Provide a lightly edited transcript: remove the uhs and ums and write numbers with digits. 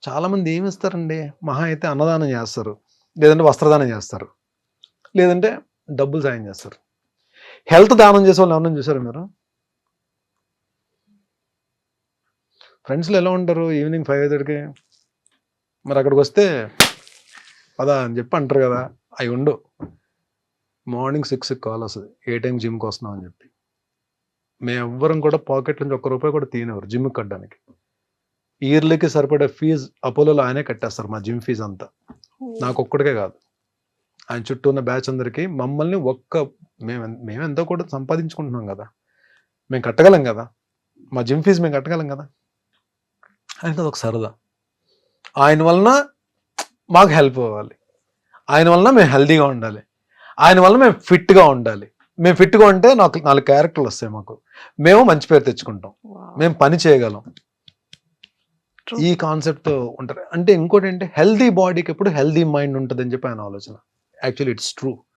చాలామంది ఏమిస్తారండి, మహా అయితే అన్నదానం చేస్తారు, లేదంటే వస్త్రదానం చేస్తారు, లేదంటే డబ్బులు సాయం చేస్తారు. హెల్త్ దానం చేసే వాళ్ళు ఎవరైనా చూసారా మీరు? ఫ్రెండ్స్‌లో ఎలా ఉంటారు ఈవినింగ్ 5:30కి మరి అక్కడికి వస్తే పదా అని చెప్పి అంటారు కదా, అవి ఉండవు. మార్నింగ్ 6కి కాల్ వస్తుంది, ఏ టైం జిమ్కి వస్తున్నాం అని చెప్పి. మేము ఎవ్వరం కూడా పాకెట్ నుంచి ₹1 కూడా తీయనివ్వరు జిమ్కి కట్టడానికి. ఇయర్లీకి సరిపడే ఫీజు అపోలోలో ఆయనే కట్టేస్తారు, మా జిమ్ ఫీజు అంతా. నాకు ఒక్కడికే కాదు, ఆయన చుట్టూ ఉన్న బ్యాచ్ అందరికి. మమ్మల్ని మేము ఎంతో కూడా సంపాదించుకుంటున్నాం కదా, మేము కట్టగలం కదా, మా జిమ్ ఫీజు మేము కట్టగలం కదా. ఆయనకి అదొక సరదా. ఆయన వలన మాకు హెల్ప్ అవ్వాలి, ఆయన వలన మేము హెల్తీగా ఉండాలి, ఆయన వలన మేము ఫిట్గా ఉండాలి. మేము ఫిట్గా ఉంటే నాకు 4 క్యారెక్టర్లు వస్తాయి, మాకు మేము మంచి పేరు తెచ్చుకుంటాం, మేము పని చేయగలం. ఈ కాన్సెప్ట్ ఉంటారు. అంటే ఇంకోటి ఏంటి, హెల్తీ బాడీకి ఎప్పుడు హెల్తీ మైండ్ ఉంటుంది అని చెప్పి ఆయన ఆలోచన. Actually it's true.